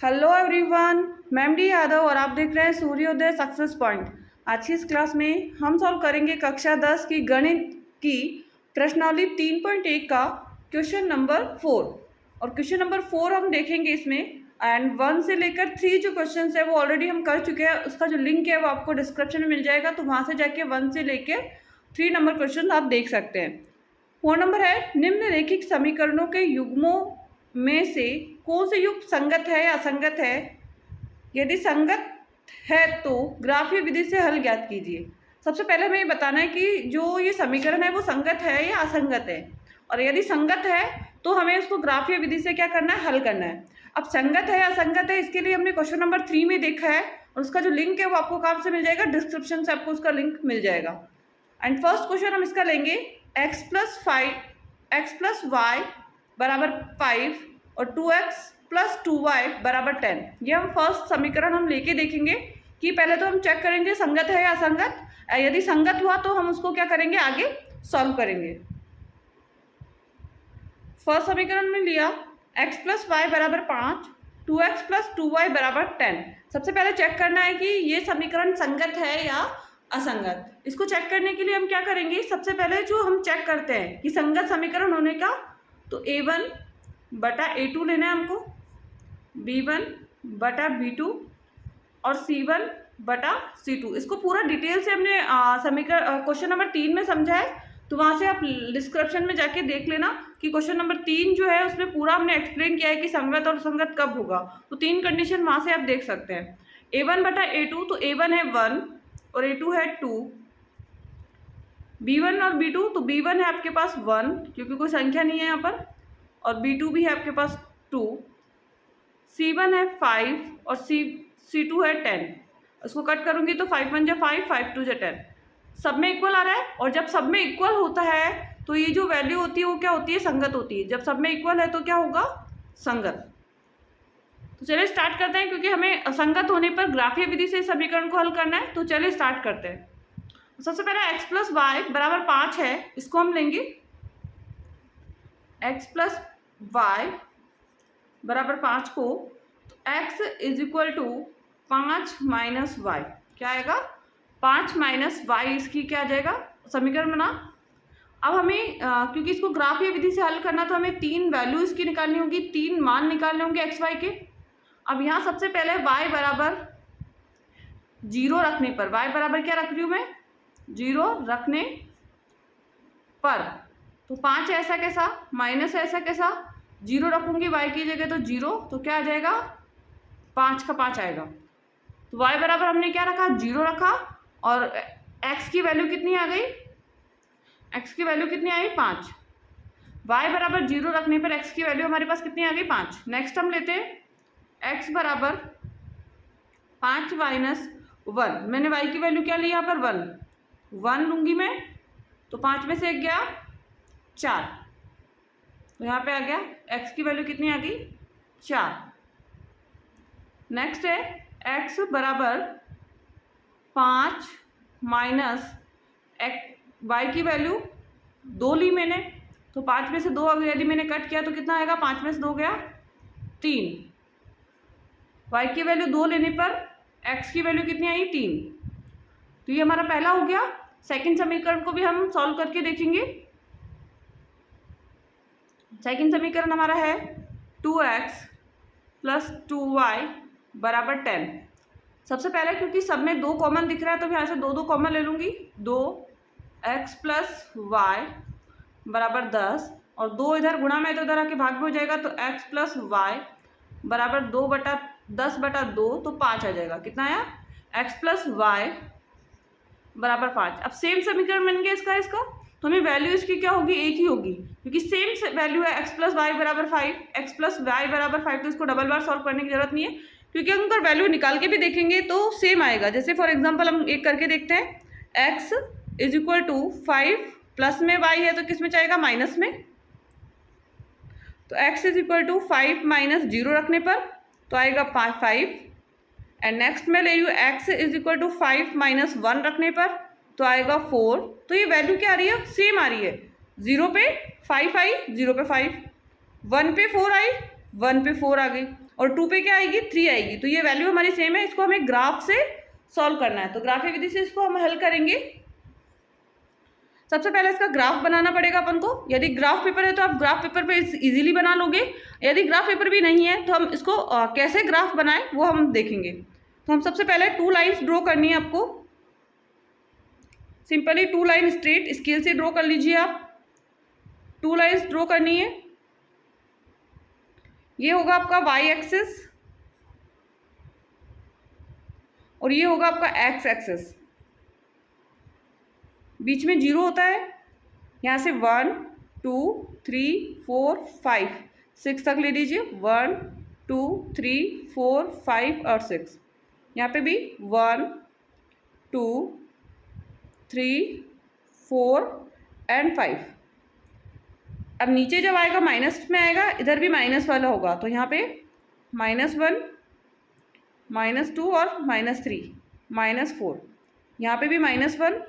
Hello everyone, मैं M D Yadav और आप देख रहे हैं सूर्योदय सक्सेस पॉइंट। आज की इस क्लास में हम सॉल्व करेंगे कक्षा 10 की गणित की प्रश्नावली 3.1 का क्वेश्चन नंबर 4। और क्वेश्चन नंबर 4 हम देखेंगे इसमें, एंड 1 से लेकर 3 जो क्वेश्चन है वो ऑलरेडी हम कर चुके हैं। उसका जो लिंक है वो आपको डिस्क्रिप्शन में मिल जाएगा, तो वहाँ से जाके 1 से लेकर 3 नंबर क्वेश्चन आप देख सकते हैं। 4 नंबर है, निम्नलिखित समीकरणों के युग्मों में से कौन से युग्म संगत है या असंगत है? यदि संगत है तो ग्राफीय विधि से हल ज्ञात कीजिए। सबसे पहले हमें ये बताना है कि जो ये समीकरण है वो संगत है या असंगत है, और यदि संगत है तो हमें उसको ग्राफीय विधि से क्या करना है, हल करना है। अब संगत है या असंगत है, इसके लिए हमने क्वेश्चन नंबर 3 में देखा है, और उसका जो लिंक है वो आपको कहाँ से मिल जाएगा, डिस्क्रिप्शन से आपको उसका लिंक मिल जाएगा। एंड फर्स्ट क्वेश्चन हम इसका लेंगे, x प्लस वाई बराबर 5 और 2x प्लस 2y बराबर 10। ये हम फर्स्ट समीकरण हम लेके देखेंगे कि पहले तो हम चेक करेंगे संगत है या असंगत। यदि संगत हुआ तो हम उसको क्या करेंगे, आगे सॉल्व करेंगे। फर्स्ट समीकरण में लिया x प्लस वाई बराबर 5, 2x प्लस 2y बराबर 10। सबसे पहले चेक करना है कि ये समीकरण संगत है या असंगत। इसको चेक करने के लिए हम क्या करेंगे, सबसे पहले जो हम चेक करते हैं कि संगत समीकरण होने का, तो a1 बटा a2 लेना है हमको, b1 बटा b2 और c1 बटा c2। इसको पूरा डिटेल से हमने समीकरण क्वेश्चन नंबर 3 में समझा है, तो वहाँ से आप डिस्क्रिप्शन में जाके देख लेना कि क्वेश्चन नंबर 3 जो है उसमें पूरा हमने एक्सप्लेन किया है कि संगत और असंगत कब होगा। तो 3 कंडीशन वहाँ से आप देख सकते हैं। a1 बटा a2, तो a1 है 1 और a2 है 2, b1 और b2, तो b1 है आपके पास 1 क्योंकि कोई संख्या नहीं है यहाँ पर, और b2 भी है आपके पास 2, c1 है 5 और c2 है 10। उसको कट करूँगी तो 5 1 जा 5, 5 2 जा 10। सब में इक्वल आ रहा है, और जब सब में इक्वल होता है तो ये जो वैल्यू होती है वो क्या होती है, संगत होती है। जब सब में इक्वल है तो क्या होगा, संगत। तो चलिए स्टार्ट करते हैं, क्योंकि हमें असंगत होने पर ग्राफीय विधि से समीकरण को हल करना है। तो चलिए स्टार्ट करते हैं। सबसे पहले x प्लस वाई बराबर 5 है, इसको हम लेंगे x प्लस वाई बराबर 5 को, तो x is equal to 5 minus y, क्या आएगा, 5 माइनस वाई, इसकी क्या आ जाएगा, समीकरण बना। अब हमें क्योंकि इसको ग्राफीय विधि से हल करना, तो हमें 3 वैल्यू इसकी निकालनी होगी, 3 मान निकालने होंगे एक्स वाई के। अब यहाँ सबसे पहले y बराबर 0 रखने पर, y बराबर क्या रख रही हूँ मैं, 0 रखने पर, तो 5 ऐसा कैसा, माइनस ऐसा कैसा, 0 रखूंगी y की जगह तो 0, तो क्या आ जाएगा, 5 का 5 आएगा। तो y बराबर हमने क्या रखा, 0 रखा, और x की वैल्यू कितनी आ गई, x की वैल्यू कितनी आई, 5। y बराबर 0 रखने पर x की वैल्यू हमारे पास कितनी आ गई, 5। नेक्स्ट हम लेते हैं x बराबर 5 माइनस 1। मैंने y की वैल्यू क्या ली यहाँ पर, 1 लूंगी मैं, तो 5 में से 1 गया 4, तो यहाँ पे आ गया x की वैल्यू कितनी आ गई, 4। नेक्स्ट है x बराबर 5 माइनस y की वैल्यू 2 ली मैंने, तो 5 में से 2 अगर यदि मैंने कट किया तो कितना आएगा, 5 में से 2 गया 3। y की वैल्यू 2 लेने पर x की वैल्यू कितनी आई, 3। तो ये हमारा पहला हो गया। सेकंड समीकरण को भी हम सॉल्व करके देखेंगे। सेकंड समीकरण हमारा है 2x प्लस 2y बराबर 10। सबसे पहले क्योंकि सब में 2 कॉमन दिख रहा है, तो मैं यहाँ से 2 कॉमन ले लूँगी। 2x प्लस वाई बराबर 10, और 2 इधर गुणा में तो इधर आके भाग में हो जाएगा, तो x प्लस वाई बराबर 2 बटा 10 बटा 2, तो 5 आ जाएगा। कितना आया, x प्लस वाई बराबर 5। अब सेम समीकरण बन गया इसका, तो हमें वैल्यू इसकी क्या होगी, एक ही होगी, क्योंकि सेम वैल्यू है x प्लस वाई बराबर 5, x प्लस वाई बराबर 5, तो इसको डबल बार सॉल्व करने की जरूरत नहीं है, क्योंकि हम अगर वैल्यू निकाल के भी देखेंगे तो सेम आएगा। जैसे फॉर एग्जांपल हम एक करके देखते हैं, x is equal to 5 plus में y है तो किस में जाएगा, माइनस में, तो x is equal to 5 minus 0 रखने पर तो आएगा 5। एंड नेक्स्ट में ले रही हूँ x is equal to 5 minus 1 रखने पर तो आएगा 4। तो ये वैल्यू क्या आ रही है, सेम आ रही है। 0 पे 5 आई, 0 पे 5, 1 पे 4 आई, 1 पे 4 आ गई, और 2 पे क्या आएगी, 3 आएगी। तो ये वैल्यू हमारी सेम है, इसको हमें ग्राफ से सॉल्व करना है। तो ग्राफीय विधि से इसको हम हल करेंगे। सबसे पहले इसका ग्राफ बनाना पड़ेगा अपन को। यदि ग्राफ पेपर है तो आप ग्राफ पेपर पे इजीली बना लोगे, यदि ग्राफ पेपर भी नहीं है तो हम इसको कैसे ग्राफ बनाएं वो हम देखेंगे। तो हम सबसे पहले 2 लाइन्स ड्रॉ करनी है आपको। सिंपली 2 लाइन स्ट्रेट स्केल से ड्रॉ कर लीजिए आप। 2 लाइन्स ड्रॉ करनी है। ये होगा आपका वाई एक्सिस और ये होगा आपका एक्स एक्सिस। बीच में 0 होता है। यहाँ से 1 2 3 4 5 6 तक ले लीजिए। 1 2 3 4 5 और 6। यहाँ पे भी 1 2 3 4 एंड 5। अब नीचे जब आएगा माइनस में आएगा, इधर भी माइनस वाला होगा। तो यहाँ पे -1 -2 और -3 -4। यहाँ पे भी -1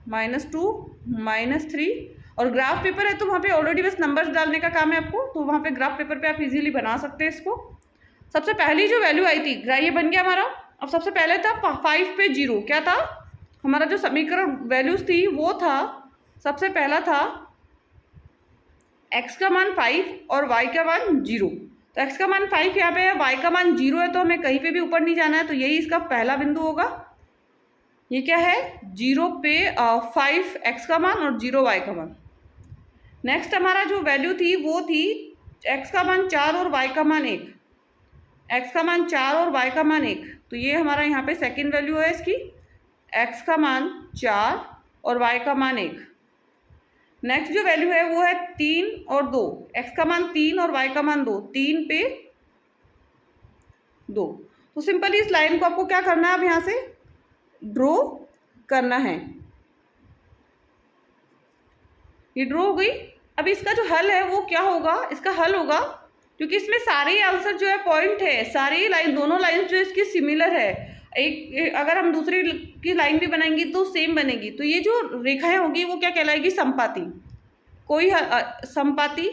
-2 -3। और ग्राफ पेपर है तो वहाँ पे ऑलरेडी बस नंबर्स डालने का काम है आपको। तो वहाँ पे ग्राफ पेपर पे आप इजीली बना सकते हैं इसको। सबसे पहली जो वैल्यू आई थी, ये बन गया हमारा। अब सबसे पहले था 5 पे 0, क्या था हमारा जो समीकरण वैल्यूज थी वो था, सबसे पहला था x का मान 5 और y का मान 0। तो x का मान 5 यहाँ पे है, y का मान 0 है, तो हमें कहीं पे भी ऊपर नहीं जाना है। तो यही इसका पहला बिंदु होगा। ये क्या है, 0 पे 5 x का मान और 0 y का मान। नेक्स्ट हमारा जो वैल्यू थी वो थी x का मान 4 और y का मान 1। x का मान 4 और y का मान 1। तो ये हमारा यहाँ पे सेकेंड वैल्यू है इसकी, x का मान 4 और y का मान 1। नेक्स्ट जो वैल्यू है वो है 3 और 2। x का मान 3 और y का मान 2। 3 पे 2। तो सिंपली इस लाइन को आपको क्या करना है, अब यहाँ से ड्रॉ करना है। ये ड्रॉ हो गई। अब इसका जो हल है वो क्या होगा, इसका हल होगा, क्योंकि इसमें सारे आंसर जो है पॉइंट है, सारी लाइन, दोनों लाइन जो इसकी सिमिलर है। एक अगर हम दूसरी की लाइन भी बनाएंगे तो सेम बनेगी। तो ये जो रेखाएं होगी वो क्या कहलाएगी, समपाती। कोई समपाती,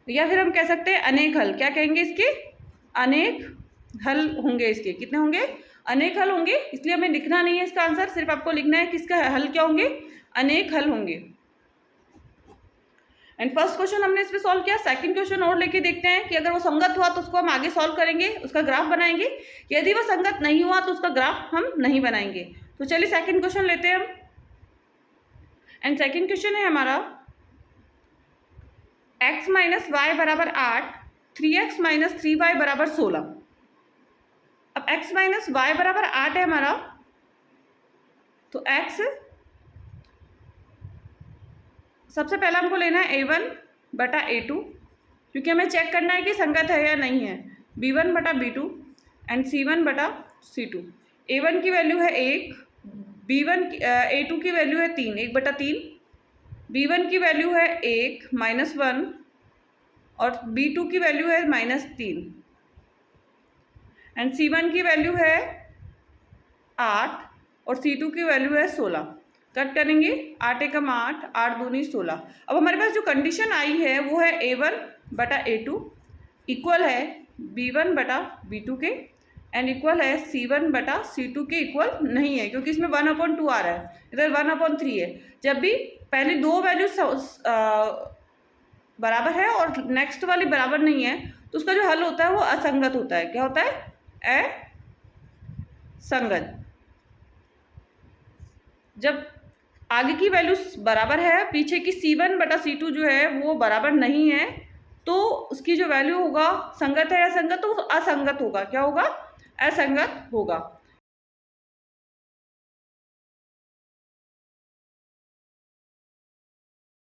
या फिर हम कह सकते हैं अनेक हल। क्या कहेंगे इसके, अनेक हल होंगे। इसके कितने होंगे, अनेक हल होंगे। इसलिए हमें लिखना नहीं है इसका आंसर, सिर्फ आपको लिखना है कि इसका हल क्या होंगे, अनेक हल होंगे। एंड फर्स्ट क्वेश्चन हमने इसमें सॉल्व किया। सेकंड क्वेश्चन और लेके देखते हैं कि अगर वो संगत हुआ तो उसको हम आगे सॉल्व करेंगे, उसका ग्राफ बनाएंगे। यदि वो संगत नहीं हुआ तो उसका ग्राफ हम नहीं बनाएंगे। तो चलिए सेकंड क्वेश्चन लेते हैं हम। एंड सेकंड क्वेश्चन है हमारा x - y बराबर 8, 3x - 3y बराबर 16। अब x - y बराबर 8 है हमारा, तो x सबसे पहला हमको लेना है a1 बटा a2, क्योंकि हमें चेक करना है कि संगत है या नहीं है। b1 बटा b2 एंड c1 बटा c2। a1 की वैल्यू है 1, a2 की वैल्यू है 3, 1 बटा 3। b1 की वैल्यू है 1 -1 और b2 की वैल्यू है -3 एंड c1 की वैल्यू है 8 और c2 की वैल्यू है 16। कट करेंगे, 8 एकम 8, 8 दूनी 16। अब हमारे पास जो कंडीशन आई है वो है a1 बटा a2 इक्वल है b1 बटा b2 के एंड इक्वल है c1 बटा c2 के इक्वल नहीं है, क्योंकि इसमें 1/2 आ रहा है, इधर 1/3 है। जब भी पहले दो वैल्यू बराबर है और नेक्स्ट वाली बराबर नहीं है तो उसका जो हल होता है वो असंगत होता है। क्या होता है, असंगत। जब आगे की वैल्यू बराबर है, पीछे की c1 बटा c2 जो है वो बराबर नहीं है, तो उसकी जो वैल्यू होगा संगत है या असंगत, तो असंगत होगा। क्या होगा, असंगत होगा।